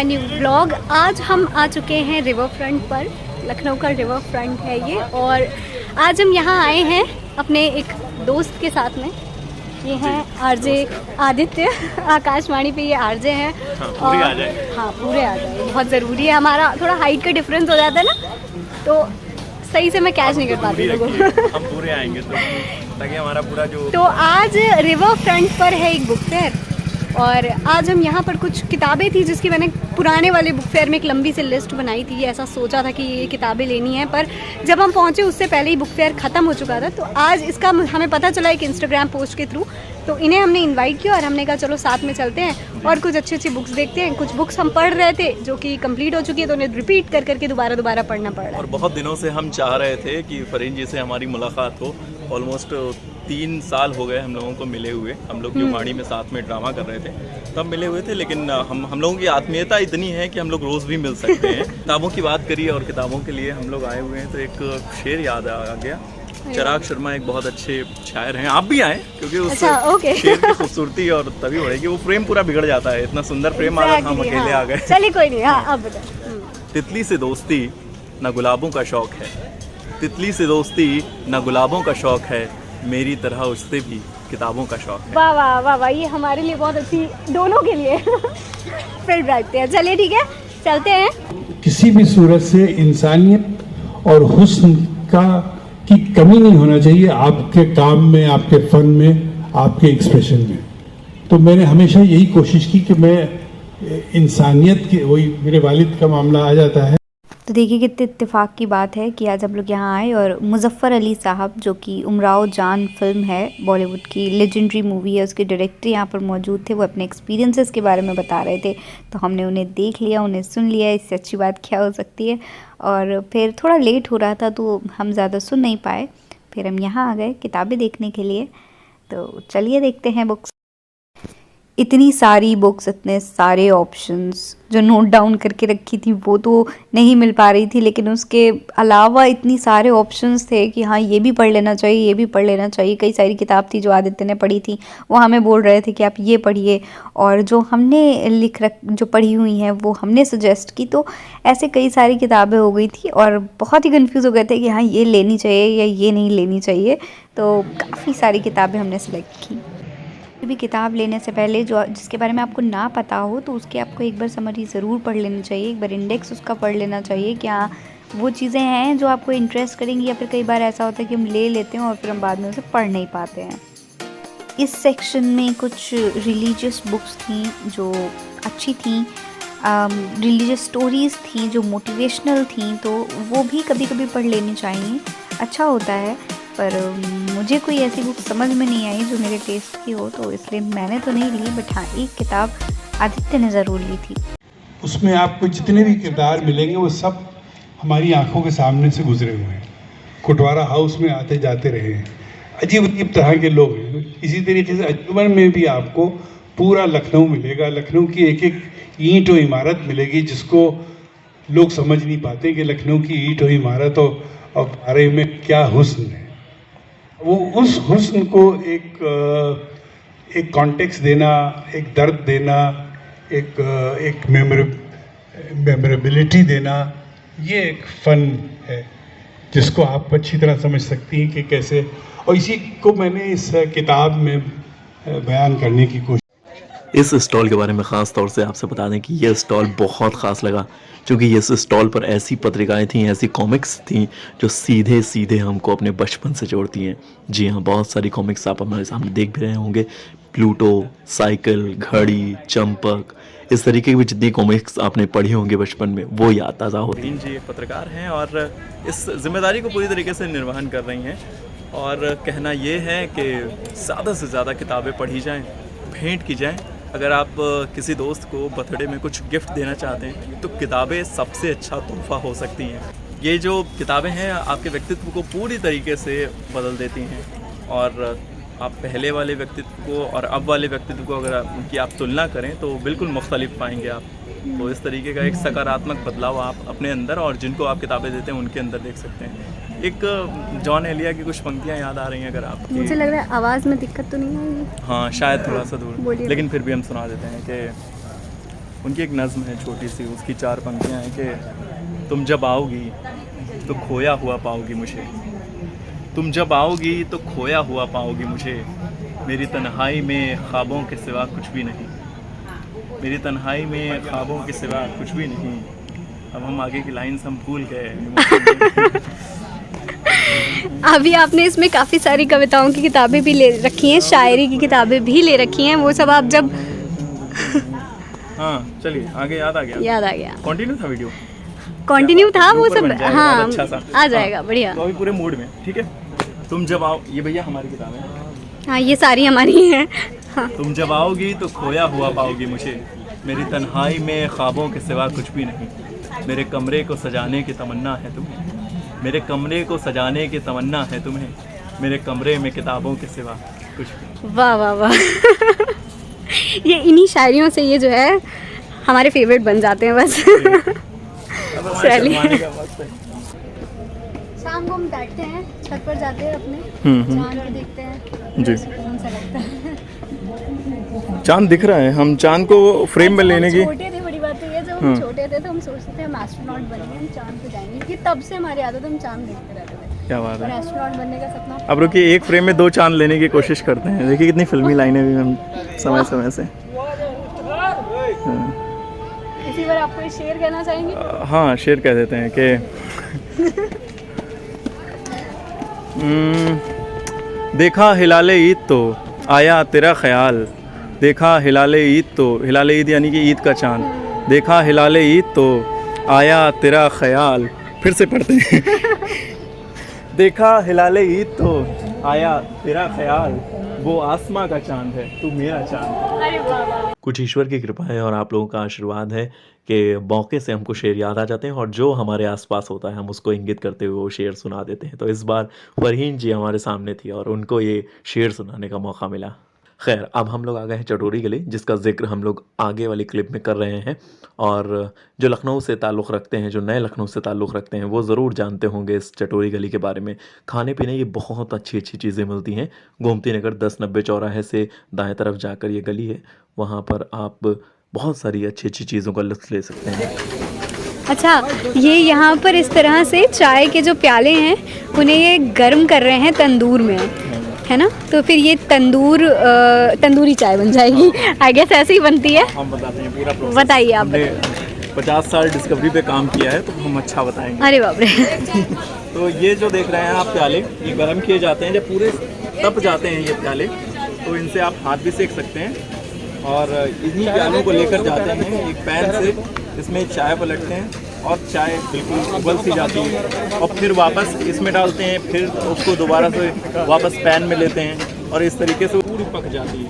My new blog. आज हम आ चुके हैं रिवर फ्रंट पर। लखनऊ का रिवर फ्रंट है ये, और आज हम यहाँ आए हैं अपने एक दोस्त के साथ में। ये हैं आरजे आदित्य। आकाशवाणी पे ये आरजे हैं। पूरे आ जाए। हाँ, पूरे आ जाए, बहुत ज़रूरी है। हमारा थोड़ा हाइट का डिफरेंस हो जाता है ना, तो सही से मैं कैच नहीं कर पाती लोगों को। हम पूरे आएंगे तो ताकि हमारा पूरा जो तो आज रिवर फ्रंट पर है एक बुक फेयर, और आज हम यहाँ पर कुछ किताबें थी जिसकी मैंने पुराने वाले बुक फेयर में एक लंबी सी लिस्ट बनाई थी। ऐसा सोचा था कि ये किताबें लेनी है, पर जब हम पहुँचे उससे पहले ही बुक फेयर ख़त्म हो चुका था। तो आज इसका हमें पता चला एक इंस्टाग्राम पोस्ट के थ्रू, तो इन्हें हमने इनवाइट किया और हमने कहा चलो साथ में चलते हैं और कुछ अच्छी अच्छी बुक्स देखते हैं। कुछ बुक्स हम पढ़ रहे थे जो कि कंप्लीट हो चुकी है, तो उन्हें रिपीट कर करके दोबारा पढ़ना पड़ रहा है। और बहुत दिनों से हम चाह रहे थे कि फरीन जी से हमारी मुलाकात हो। ऑलमोस्ट 3 साल हो गए हम लोगों को मिले हुए। हम लोग जो वाणी में साथ में ड्रामा कर रहे थे तब मिले हुए थे, लेकिन हम लोगों की आत्मीयता इतनी है कि हम लोग रोज़ भी मिल सकते हैं। किताबों की बात करिए और किताबों के लिए हम लोग आए हुए हैं, तो एक शेर याद आ गया। चिराग शर्मा एक बहुत अच्छे शायर हैं, आप भी आए क्योंकि उस शेर की खूबसूरती और तभी बढ़ेगी। वो फ्रेम पूरा बिगड़ जाता है, इतना सुंदर फ्रेम आ रहा था, हम अकेले आ गए। चलिए कोई नहीं, हाँ अब बताओ। तितली से दोस्ती न गुलाबों का शौक है, तितली से दोस्ती न गुलाबों का शौक है, मेरी तरह उससे भी किताबों का शौक है। वाह वाह वाह वाह, ये हमारे लिए बहुत अच्छी, दोनों के लिए फिर रखते हैं। चलिए ठीक है, चलते हैं। किसी भी सूरत से इंसानियत और हुस्न की कमी नहीं होना चाहिए आपके काम में, आपके फन में, आपके एक्सप्रेशन में। तो मैंने हमेशा यही कोशिश की कि मैं इंसानियत के, वही मेरे वालिद का मामला आ जाता है। तो देखिए कितने इत्तेफाक की बात है कि आज हम लोग यहाँ आए और मुज़फ़्फ़र अली साहब, जो कि उमराव जान फिल्म है, बॉलीवुड की लेजेंडरी मूवी है, उसके डायरेक्टर यहाँ पर मौजूद थे। वो अपने एक्सपीरियंसेस के बारे में बता रहे थे, तो हमने उन्हें देख लिया, उन्हें सुन लिया। इससे अच्छी बात क्या हो सकती है। और फिर थोड़ा लेट हो रहा था तो हम ज़्यादा सुन नहीं पाए। फिर हम यहाँ आ गए किताबें देखने के लिए। तो चलिए देखते हैं बुक्स। इतनी सारी बुक्स, इतने सारे ऑप्शंस, जो नोट डाउन करके रखी थी वो तो नहीं मिल पा रही थी, लेकिन उसके अलावा इतनी सारे ऑप्शंस थे कि हाँ ये भी पढ़ लेना चाहिए, ये भी पढ़ लेना चाहिए। कई सारी किताब थी जो आदित्य ने पढ़ी थी, वो हमें बोल रहे थे कि आप ये पढ़िए, और जो हमने जो पढ़ी हुई हैं वो हमने सजेस्ट की। तो ऐसे कई सारी किताबें हो गई थी और बहुत ही कन्फ्यूज़ हो गए थे कि हाँ ये लेनी चाहिए या ये नहीं लेनी चाहिए। तो काफ़ी सारी किताबें हमने सेलेक्ट की। भी किताब लेने से पहले जिसके बारे में आपको ना पता हो तो उसके आपको एक बार समरी ज़रूर पढ़ लेनी चाहिए, एक बार इंडेक्स उसका पढ़ लेना चाहिए कि हाँ वो चीज़ें हैं जो आपको इंटरेस्ट करेंगी। या फिर कई बार ऐसा होता है कि हम ले लेते हैं और फिर हम बाद में उसे पढ़ नहीं पाते हैं। इस सेक्शन में कुछ रिलीजियस बुक्स थी जो अच्छी थी, रिलीजियस स्टोरीज़ थी जो मोटिवेशनल थी, तो वो भी कभी कभी पढ़ लेनी चाहिए, अच्छा होता है। पर मुझे कोई ऐसी बुक समझ में नहीं आई जो मेरे टेस्ट की हो, तो इसलिए मैंने तो नहीं ली। बट हाँ, एक किताब आदित्य ने ज़रूर ली थी। उसमें आपको जितने भी किरदार मिलेंगे वो सब हमारी आंखों के सामने से गुजरे हुए हैं। कोटवारा हाउस में आते जाते रहे हैं, अजीब अजीब तरह के लोग हैं। इसी तरीके से अंजुमन में भी आपको पूरा लखनऊ मिलेगा। लखनऊ की एक एक ईंट और इमारत मिलेगी जिसको लोग समझ नहीं पाते कि लखनऊ की ईंट और इमारत और बारे में क्या हुस्न है। वो उस हुस्न को एक कॉन्टेक्स्ट देना, एक दर्द देना, एक मेमोरेबिलिटी देना, ये एक फ़न है जिसको आप अच्छी तरह समझ सकती हैं कि कैसे। और इसी को मैंने इस किताब में बयान करने की कोशिश। इस स्टॉल के बारे में ख़ास तौर से आपसे बता दें कि यह स्टॉल बहुत ख़ास लगा, क्योंकि इस स्टॉल पर ऐसी पत्रिकाएं थीं, ऐसी कॉमिक्स थीं जो सीधे सीधे हमको अपने बचपन से जोड़ती हैं। जी हाँ, बहुत सारी कॉमिक्स आप हमारे सामने देख भी रहे होंगे। प्लूटो, साइकिल, घड़ी, चंपक, इस तरीके की भी जितनी कॉमिक्स आपने पढ़ी होंगी बचपन में, वो याद ताज़ा होती हैं। जी एक पत्रकार हैं और इस जिम्मेदारी को पूरी तरीके से निर्वहन कर रही हैं, और कहना ये है कि ज़्यादा से ज़्यादा किताबें पढ़ी जाएँ, भेंट की जाएँ। अगर आप किसी दोस्त को बर्थडे में कुछ गिफ्ट देना चाहते हैं तो किताबें सबसे अच्छा तोहफ़ा हो सकती हैं। ये जो किताबें हैं आपके व्यक्तित्व को पूरी तरीके से बदल देती हैं, और आप पहले वाले व्यक्तित्व को और अब वाले व्यक्तित्व को अगर उनकी आप तुलना करें तो बिल्कुल मुख्तलिफ पाएंगे आप। तो इस तरीके का एक सकारात्मक बदलाव आप अपने अंदर और जिनको आप किताबें देते हैं उनके अंदर देख सकते हैं। एक जॉन एलिया की कुछ पंक्तियाँ याद आ रही हैं अगर आप। मुझे लग रहा है आवाज़ में दिक्कत तो नहीं आएगी। हाँ शायद थोड़ा सा दूर, लेकिन फिर भी हम सुना देते हैं कि उनकी एक नज़्म है छोटी सी, उसकी 4 पंक्तियाँ हैं कि तुम जब आओगी तो खोया हुआ पाओगी मुझे, तुम जब आओगी तो खोया हुआ पाओगी मुझे, मेरी तन्हाई में ख्वाबों के सिवा कुछ भी नहीं, मेरी तन्हाई में ख्वाबों के सिवा कुछ भी नहीं। अब हम आगे की लाइन्स हम भूल गए। अभी आपने इसमें काफ़ी सारी कविताओं की किताबें भी ले रखी हैं, शायरी की किताबें भी ले रखी हैं, वो सब आप जब हाँ चलिए आगे याद आ गया, याद आ गया, कंटिन्यू था वीडियो, कंटिन्यू था वो ऊपर सब। बन जाएगा, हाँ बहुत अच्छा सा आ जाएगा, हाँ, बढ़िया। तो अभी पूरे मूड में, ठीक है। तुम जब आओ, ये भैया हमारी किताब है। हाँ ये सारी हमारी हैं। हाँ। तुम जब आओगी तो खोया हुआ पाओगी मुझे, मेरी तन्हाई में ख्वाबों के सिवा कुछ भी नहीं, मेरे कमरे को सजाने की तमन्ना है तुम्हें, मेरे कमरे को सजाने की तमन्ना है तुम्हें, मेरे कमरे में किताबों के सिवा कुछ भी। वाह वाह वाह। ये इन्हीं शायरियों से ये जो है हमारे फेवरेट बन जाते हैं बस। अब हमारे चलिए। शर्माने का वक्त है। शाम को हम बैठते हैं, छत पर जाते हैं, अपने चांद को देखते हैं, जी। सुकून सा लगता है। चांद दिख रहा है, हम चांद को फ्रेम में लेने की, छोटे थे, बड़ी बात तो ये, जब हम छोटे थे तो हम सोचते थे हम एस्ट्रोनॉट बनेंगे, हम चांद पे जाएंगे, कि तब से हमारी आदत है हम चांद देखते रहते थे। क्या बात और है। एस्ट्रोनॉट बनने का सपना। अब रुकिए, एक फ्रेम में 2 चांद लेने की कोशिश करते हैं, देखिए कितनी फिल्मी लाइनें भी हम समय समय से। इसी पर आपको शेर कहना चाहेंगे? हाँ शेर कह देते हैं कि देखा हिलाले ईद तो आया तेरा ख्याल, देखा हिलाले ईद तो, हिलाले ईद यानी कि ईद का चांद, देखा हिलाले ईद तो आया तेरा ख्याल, फिर से पढ़ते हैं। देखा हिलाले ईद तो आया तेरा ख्याल, वो आसमां का चांद है तू मेरा चांद। अरे वाह वाह। कुछ ईश्वर की कृपा है और आप लोगों का आशीर्वाद है कि मौके से हमको शेर याद आ जाते हैं और जो हमारे आसपास होता है हम उसको इंगित करते हुए वो शेर सुना देते हैं। तो इस बार फरहीन जी हमारे सामने थी और उनको ये शेर सुनाने का मौका मिला। खैर, अब हम लोग आ गए हैं चटोरी गली, जिसका जिक्र हम लोग आगे वाली क्लिप में कर रहे हैं। और जो लखनऊ से ताल्लुक़ रखते हैं, जो नए लखनऊ से ताल्लुक़ रखते हैं, वो ज़रूर जानते होंगे इस चटोरी गली के बारे में। खाने पीने की बहुत अच्छी अच्छी चीज़ें मिलती हैं। गोमती नगर 1090 चौराहे से दाएं तरफ जाकर ये गली है, वहाँ पर आप बहुत सारी अच्छी अच्छी चीज़ों का लुत्फ़ ले सकते हैं। अच्छा, ये यहाँ पर इस तरह से चाय के जो प्याले हैं उन्हें ये गर्म कर रहे हैं तंदूर में, है ना? तो फिर ये तंदूरी चाय बन जाएगी। आई गेस ऐसे ही बनती है। हम बताते हैं पूरा प्रोसेस। बताइए आप। हमने 50 साल डिस्कवरी पे काम किया है तो हम अच्छा बताएंगे। अरे बाप रे। तो ये जो देख रहे हैं आप प्याले, ये गर्म किए जाते हैं। जब पूरे तप जाते हैं ये प्याले तो इनसे आप हाथ भी सेक सकते हैं। और इन्हीं प्यालों को लेकर जाते हैं एक पैन से, इसमें चाय पलटते हैं और चाय बिल्कुल उबल सी जाती है और फिर वापस इसमें डालते हैं, फिर उसको दोबारा से वापस पैन में लेते हैं और इस तरीके से पूरी पक जाती है।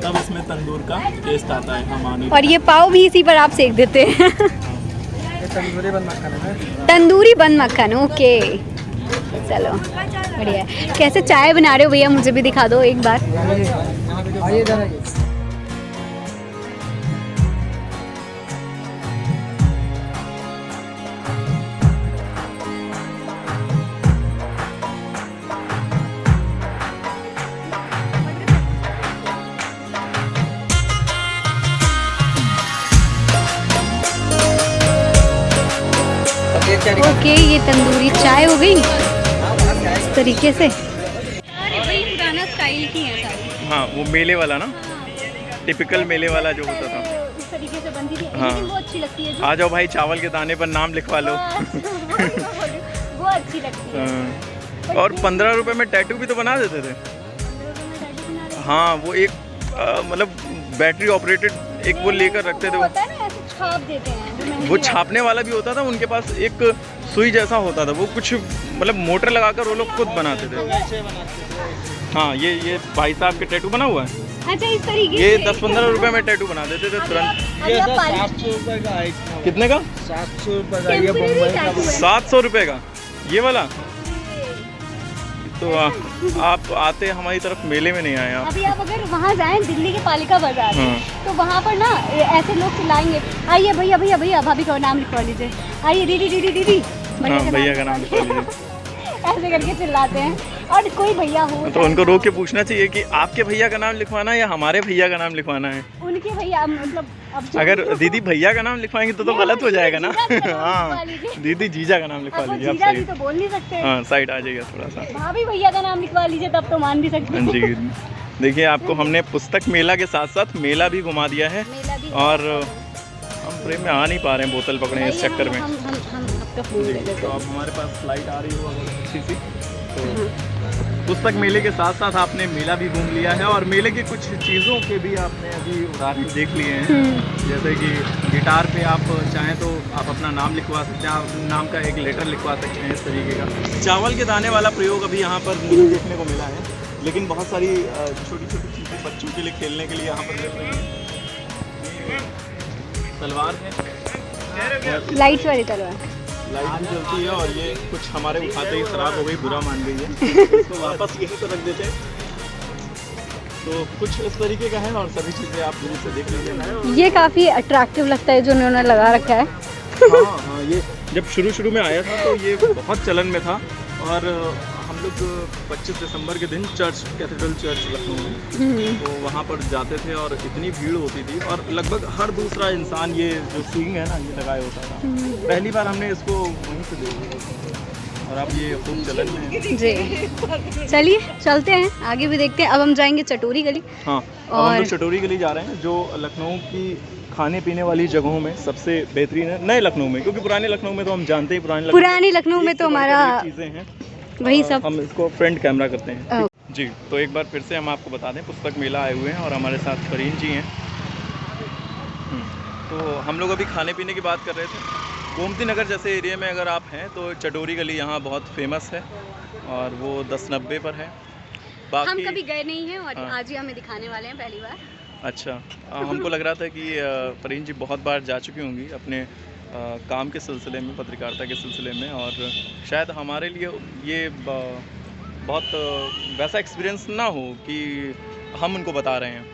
तब इसमें तंदूर का टेस्ट आता है हमारी। और ये पाव भी इसी पर आप सेक देते हैं। तंदूरी बन मक्खन, ओके। चलो बढ़िया। कैसे चाय बना रहे हो भैया, मुझे भी दिखा दो एक बार। ओके, ये तंदूरी चाय हो गई इस तरीके से। अरे भाई पुराना स्टाइल की है सारी। हाँ, वो मेले वाला ना, टिपिकल मेले वाला जो होता था, इस तरीके से बनती थी। हाँ। लेकिन वो अच्छी लगती है जो। आ जाओ भाई, चावल के दाने पर नाम लिखवा लो। वो अच्छी लगती है। हाँ। और 15 रुपए में टैटू भी तो बना देते थे। हाँ, वो एक मतलब बैटरी ऑपरेटेड एक वो लेकर रखते थे। होता है ना, ऐसे छाप देते हैं जो मेहंदी वो लगती छापने वाला भी होता था, उनके पास एक सुई जैसा होता था, वो कुछ मतलब मोटर लगाकर वो लोग खुद बनाते थे। हाँ, ये भाई साहब के टैटू बना हुआ है। है। अच्छा, इस तरीके ये से 10-15 रुपए में टैटू बना देते थे तुरंत। अभी आप पाली- 700 रुपये का है। कितने का? 700 रुपये का ये टेम्परेरी बम्बई का। टैटू है। 700 रुपए का ये वाला। तो आप आते हमारी तरफ मेले में नहीं आए आप। अभी आप अगर वहाँ जाएं दिल्ली के पालिका बाजार में, हाँ। तो वहाँ पर ना ऐसे लोग चिल्लाएंगे, आइए भैया भैया भैया, भाभी का नाम लिखवा लीजिए, आइए दीदी दीदी दीदी, हाँ, भैया का नाम लिखवा लीजिए। ऐसे करके चिल्लाते हैं। और कोई भैया हो तो उनको रोक के पूछना चाहिए कि आपके भैया का नाम लिखवाना है या हमारे भैया का नाम लिखवाना है। उनके भैया मतलब अब जो अगर दीदी भैया का नाम लिखवाएंगे तो गलत हो जाएगा ना। जीजा का नाम लिखवा हाँ लीजिए। दीदी जीजा का नाम लिखवा अब वो लीजिए आप जीजा जी सही। तो बोल नहीं सकते, हाँ साइड आ जाइएगा थोड़ा सा। भाभी भैया का नाम लिखवा लीजिए तब तो मान भी सकते हैं। जी देखिए आपको हमने पुस्तक मेला के साथ साथ मेला भी घुमा दिया है मेला भी और हम फ्रेम में आ नहीं पा रहे हैं, बोतल पकड़े हैं इस चक्कर में। हम आपका फोन ले लेते तो हैं। अब हमारे पास फ्लाइट आ रही हो अगर अच्छी सी तो पुस्तक मेले के साथ साथ आपने मेला भी घूम लिया है और मेले की कुछ चीज़ों के भी आपने अभी उदाहरण देख लिए हैं। जैसे कि गिटार पे आप चाहें तो आप अपना नाम लिखवा सकते हैं, आप नाम का एक लेटर लिखवा सकते हैं इस तरीके का। चावल के दाने वाला प्रयोग अभी यहाँ पर नहीं देखने को मिला है, लेकिन बहुत सारी छोटी छोटी चीज़ें बच्चों के लिए खेलने के लिए यहाँ पर मिल रही हैं। तलवार है, लाइट्स वाली तलवार। लाइट भी जलती है और ये कुछ हमारे उठाते ही खराब हो गई, बुरा मान गई है, इसको वापस यहीं पर रख देते हैं। तो कुछ इस तरीके का है और सभी चीज़ें आप दूर से देख लीजिए। ये काफ़ी अट्रैक्टिव लगता है जो उन्होंने लगा रखा है। हाँ ये जब शुरू में आया था तो ये बहुत चलन में था और हम लोग 25 दिसंबर के दिन चर्च, कैथेड्रल चर्च लखनऊ में, तो वहाँ पर जाते थे और इतनी भीड़ होती थी और लगभग हर दूसरा इंसान ये जो सींग है ना ये लगाए होता था। पहली बार हमने इसको वहीं से देखा और अब ये खूब चलन में है। जी चलिए चलते हैं आगे भी देखते हैं। अब हम जाएंगे चटोरी गली। हाँ अब हम लोग चटोरी गली जा रहे हैं जो लखनऊ की खाने पीने वाली जगहों में सबसे बेहतरीन है, नए लखनऊ में, क्योंकि पुराने लखनऊ में तो हम जानते हैं पुरानी लखनऊ में तो हमारा चीज़ें हैं वही सब। हम इसको फ्रंट कैमरा करते हैं। जी तो एक बार फिर से हम आपको बता दें पुस्तक मेला आए हुए हैं और हमारे साथ फरीन जी हैं। तो हम लोग अभी खाने पीने की बात कर रहे थे। गोमती नगर जैसे एरिया में अगर आप हैं तो चटोरी गली यहाँ बहुत फेमस है और वो 1090 पर है। हम कभी गए नहीं हैं और आज ही हमें दिखाने वाले हैं पहली बार। अच्छा हमको लग रहा था कि फरीन जी बहुत बार जा चुकी होंगी अपने काम के सिलसिले में, पत्रकारिता के सिलसिले में, और शायद हमारे लिए ये बहुत वैसा एक्सपीरियंस ना हो कि हम उनको बता रहे हैं।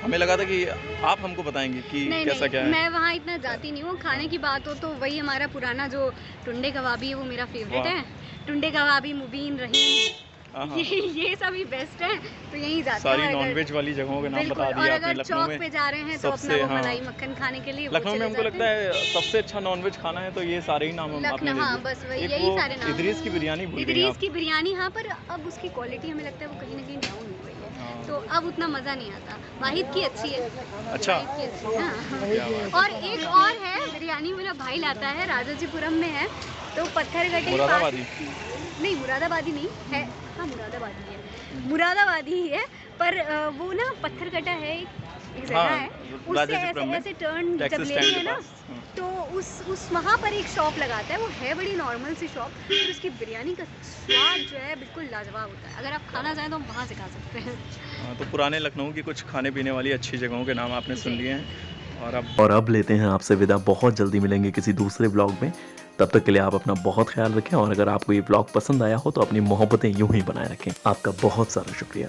हमें लगा था कि आप हमको बताएंगे कि नहीं, कैसा नहीं, क्या है। मैं वहाँ इतना जाती नहीं हूँ। खाने की बात हो तो वही हमारा पुराना जो टुंडे कबाबी है वो मेरा फेवरेट है। टुंडे कबाबी, मुबीन, रहीम, ये सभी बेस्ट है तो यहीं जाते हैं। सारी नॉनवेज वाली जगहों के नाम बता दिए और आपने। अगर लखनऊ चौक में पे जा रहे हैं तो अपना वो मलाई मक्खन खाने के लिए लखनऊ में हमको लगता है सबसे अच्छा नॉनवेज खाना है तो ये सारे ही नाम हम आपने हाँ बस वही यही सारे नाम। इदरीस की बिरयानी भूल गए इदरीस की बिरयानी, हाँ पर अब उसकी क्वालिटी हमें लगता है वो कहीं ना कहीं डाउन हो गई है तो अब उतना मज़ा नहीं आता। वाहिद की अच्छी है। अच्छा वाहिद की अच्छी है, हाँ। और एक और है बिरयानी मेरा भाई लाता है, राजाजीपुरम में है, तो पत्थरगट्टे के पास। मुरादाबादी नहीं, मुरादाबादी नहीं है, हाँ मुरादाबादी है, मुरादाबादी ही है, पर वो ना पत्थरकटा है एक जगह है, उससे ऐसे टर्न जब लेनी है ना तो उस वहाँ पर एक शॉप लगाता है। वो है बड़ी नॉर्मल सी शॉप, पर उसकी बिरयानी का स्वाद जो है बिल्कुल लाजवाब होता है। अगर आप खाना चाहें तो हम वहाँ से खा सकते हैं। तो पुराने लखनऊ की कुछ खाने पीने वाली अच्छी जगहों के नाम आपने सुन लिए हैं और अब लेते हैं आपसे विदा। बहुत जल्दी मिलेंगे किसी दूसरे ब्लॉग में। तब तक के लिए आप अपना बहुत ख्याल रखें और अगर आपको ये ब्लॉग पसंद आया हो तो अपनी मोहब्बतें यूं ही बनाए रखें। आपका बहुत सारा शुक्रिया।